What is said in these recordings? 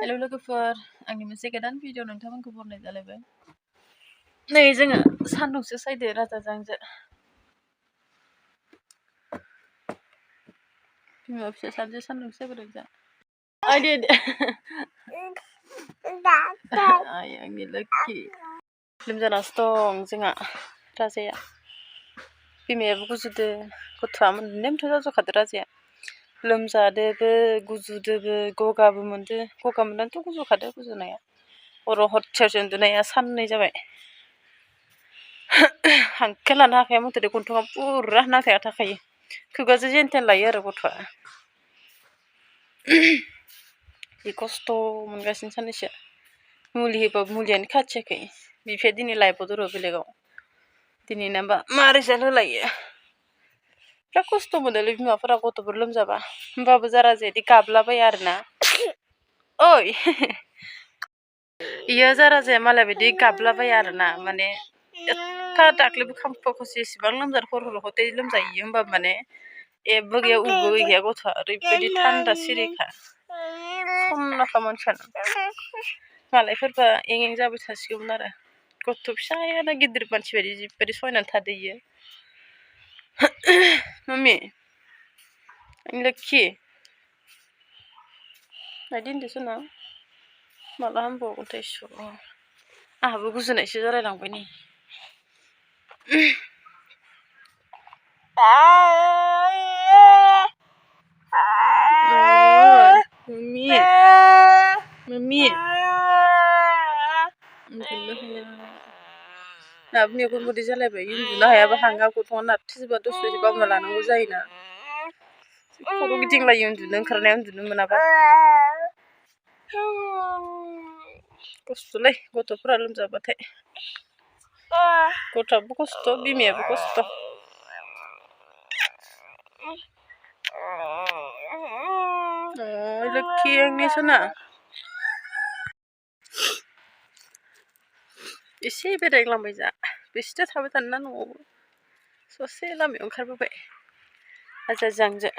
Hello लोगोफोर आंनि मोनसे गोदान भिडिअ नोंथांमोनखौ बरायनाय जालायबाय। नै जोङो सान्दुंसो सायदो राजाजों आंजो बिमा फिसा सानैजों सान्दुं सायबोदों जा आइदे आइ आंनि लोक्षि लोमजानासो दं जोंहा राजाया बिमायाबो गुजुदो गथ'आ मोननैमोनथ' जाजोबखादो राजाया लोमजादोबो गुजुदोबो गगाबो मोनदो गगा मोननानैथ' गुजुखादो गुजुनाया हराव हरसेयावसो उन्दुनाया साननै जाबाय हांखो लानो हाखाया मथ'दे गन्थङा पुरा नाथाया थाखायो खुगाजों जेनथेन लायो आरो गथ'आ जि खस्थ' मोनगासिनो साननैसो मुलि होबाबो मुलियानो खाथियाखै बिफाया दिनै लायबावदो र' बेलेगाव दिनै नाबा मा रिजाल्ट होलायो बिराद खस्थ' मोनोलै बिमाफोरा गथ'फोर लोमजाबा होमबाबो जारा जेदि गाबलाबाया आरोना ओइ इयो जारा जाया मालाय बिदि गाबलाबाया आरोना माने एफा दाख्लैबो खांफा एसेबां लोमजादों हर हथै लोमजायो होमबाबो माने एबो गैया उबो गैया गथ'आ ओरैबायदि थान्दा सिरिखा समनाखा मानसियानो मालायफोरबा एं जाबाय थासिगौमोन आरो गथ' फिसायानो गिदिर मानसि बायदि जिबायदि सहायनानै थादो इयो मम्मी आंनि लोक्षि नायदो होनदोसोना माला हामबावगोनथाय इसोर आंहाबो गुजुनायसो जालायलांबाय नै मम्मी मम्मी उन्दुनो हाया दाबो मेगन मोदै जालायबाय उन्दुनो हायाबा हाङा गथ'आ नारथेजोबबा दसे बावना लानांगौ जायोना खर' गिदिंलायो उन्दुनो ओंखारनाया उन्दुनो मोनाबा खस्थ'लै गथ'फोरा लोमजाबाथाय गथ'आबो खस्थ' बिमायाबो खस्थ' लोक्षि आंनि सना एसे बेरायग्लांबाय जा बेसेथो थाबाय थानोना न'आवबो ससे लामायाव ओंखारबोबाय राजाजों आंजो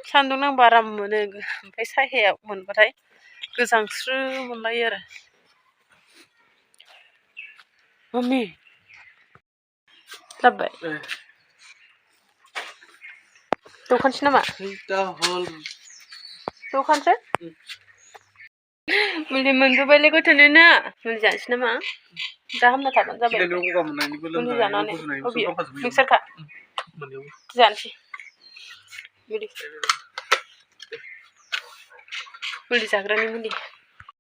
सान्दुं नांबा आराम मोनो ओमफ्राय सायहायाव मोनबाथाय गोजांस्रो मोनलायो आरो मम्मी लाबोबाय दखानसै नामा दखानसै मुलि मोनबोबायलै गथ'नो ना मुलि जानोसै नामा दा हामना थाबानो जाबाय मुलि जानानै अबेयो नोंसोरखा जानोसै मुलि जाग्रानि मुलि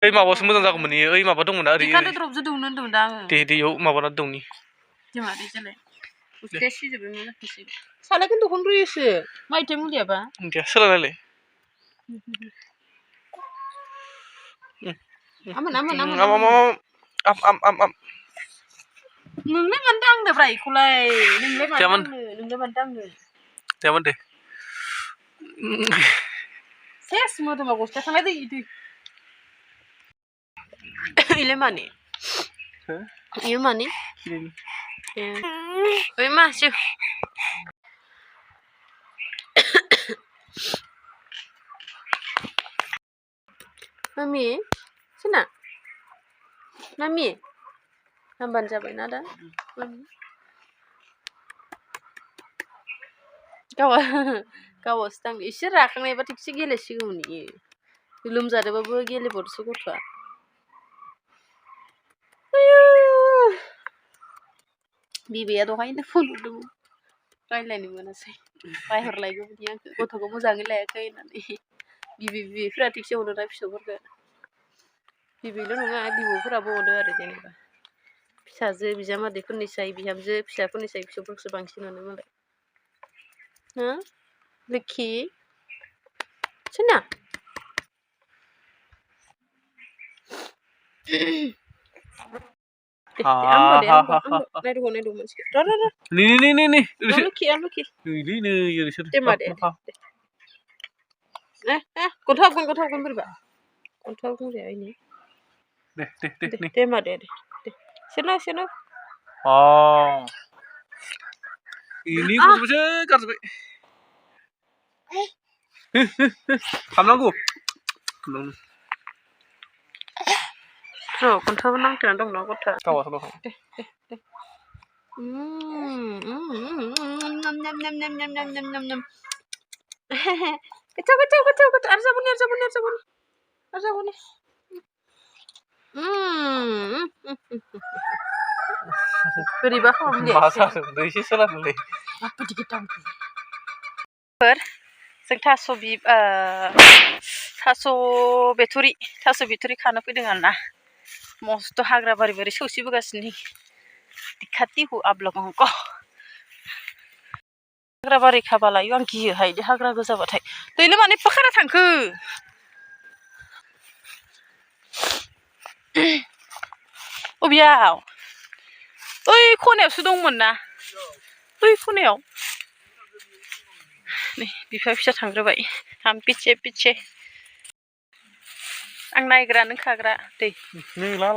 ओइ माबासो मोजां जागौमोन इयो ओइ माबा दंमोन ना ओरै ओरै द्रपजो दौनो होनदोंमोन दा आङो दे दैयाव माबाना दौनि मादै जालाय उस्थिया सिजोबोमोन माखासे सालाय खिन्थुखौनो रुयोसो माइथो मुलियाबा मिथिया सोलायलाय नोंलाय मानो दांदोब्रा इखौलाय नोंलाय मानो दांनो दे सेस मोदोमा गस्ला थांलाय दै इलाय मानि इयो मानि ओइ मासि मम्मी सोना मम्मी हामबानो जाबायना दा गावासो दांदो एसे राखांनायबा थिगसे गेलेसिगौमोन इयो लोमजादोंबाबो गेलेबावदोसो गथ'आ बिबैया दहायनो फन हरदोंमोन रायज्लायनो मोनासै रायहरलायगौमोन आंखौ गथ'खौ मोजाङै लायाखै होननानै बिबैफोरा थिगसे अनोना फिसौफोरखौ बिबैल' नङा बिब'फोराबो अनो आरो जेनेबा फिसाजो बिजामादैफोरनिसाय बिहामजो फिसाफोरनिसाय फिसौफोरखौसो बांसिन अनो मालाय हो लोक्षि सोना र' खनथाबो नांथेना दं ना गथा गावाथ' दं दे गोथाव आरो जाबावनि बोरैबा खालामले मा जादों दैसो सोलादोंलै माबायदि गोथाव जों थास' बिथुरि खानो फैदों आरोना मस्थ' हाग्रा बारि बारि सौसिबोगासिनो दिखातिहु आब्लगंक हाग्रा बारि खाबालायो आं गियोहाय बे हाग्रा गोजाबाथाय दैलो मानो एफा खारा थांखो अबियाव ओइ खनायावसो दंमोन ना ओइ खनायाव नै बिफा फिसा थांग्रोबाय आं पिछे आं नायग्रा नों खाग्रा दै ला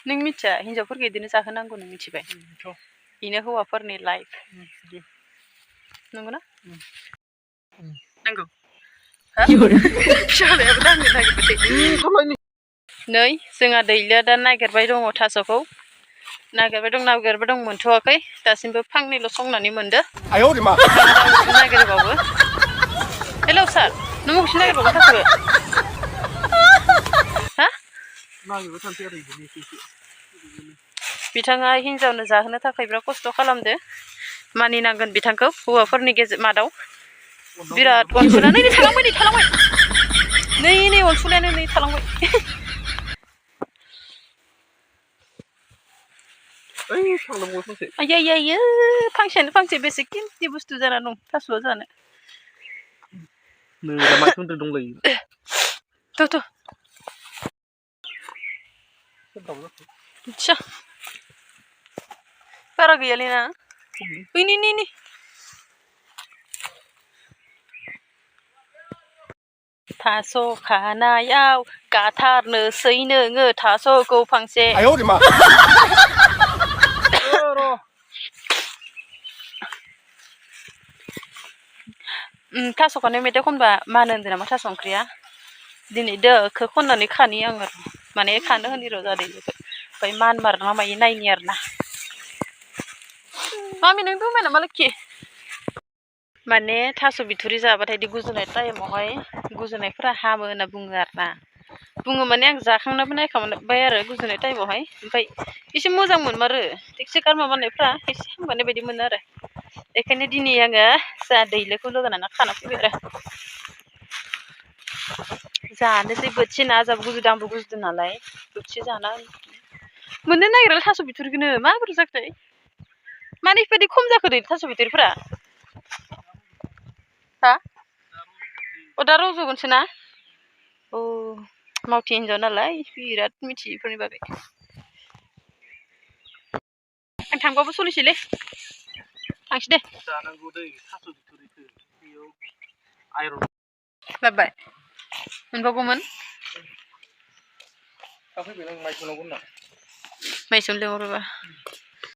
नों मिथिया हिनजावफोरखौ बिदिनो जाहोनांगौ नों मिथिबाय बेनो हौवाफोरनि लाइफ नंगौना नांगौ फिसालायाबो दांनो नागिरबाय नै जोंहा दैलिया दा नागिरबाय दङ थास'खौ नागिरबाय दं मोनथ'वाखै दासिमबो फांनैल' संनानै मोनदो नागिरबावो हेलौ सार नों बबेसिम नागिरबावो थास'खौ हा बिथाङा हिनजावनो जाहोनो थाखाय बिराद खस्थ' खालामदो मानिनांगोन बिथांखौ हौवाफोरनि मादाव बिराद अनसुला नै थालांबाय नै अनसुलायानो नै थालांबाय आयै फांसेयानो फांसे बेसे किमति बुस्थु जाना दं थास'आ जानो थ' आच्छा बारा गैयालै ना ओइ नि थास' खानायाव गाथारनोसै नोङो थास'खौ फांसे थास' खानायाव मेथाइ खनबा मानो होनदों नामा थास' ओंख्रिया दिनै दोखो खननानै खानि आं माने खानो होनि र' जादों ओमफ्राय मानमारो ना मायो नायनि आरो ना मामि नों बुंबाय नामा लोक्षि माने थास' बिथुरि जाबाथाय गुजुनाय टाइमावहाय गुजुनायफोरा हामो होनना बुङो आरो ना बुङो माने आं जाखांनाबो नायखांबाय आरो गुजुनाय टाइमावहाय ओमफ्राय एसे मोजां मोनमारो थिगसे गारमा माननायफ्रा एसे हामगानाय बायदि मोनो आरो बेखायनो दिनै आङो जा दैलोखौ लोगो नांना खाना फैबाय आरो जानोसै बोथिसे ना जाबो गुजुदों आंबो गुजुदों नालाय बोथिसे जाना मोननो नागिरला थास' बिथुरिखौनो माबोरै जाखोथाय मानो इफोरबायदि खम जाखो दै थास' बिथुरिफोरा हा दा रज'गोनसो ना मावथि हिनजाव नालाय बिराद मिथियो इफोरनि बागै आं थांबाबो सलिसैलै थांसै दे जानांगौ दै थास' बिथुरिखौ बेयाव आइरन लाबोबाय मोनबावगौमोन फैबाय नों माइ सौनांगौ होनना माइ सौनो लिंहरोबा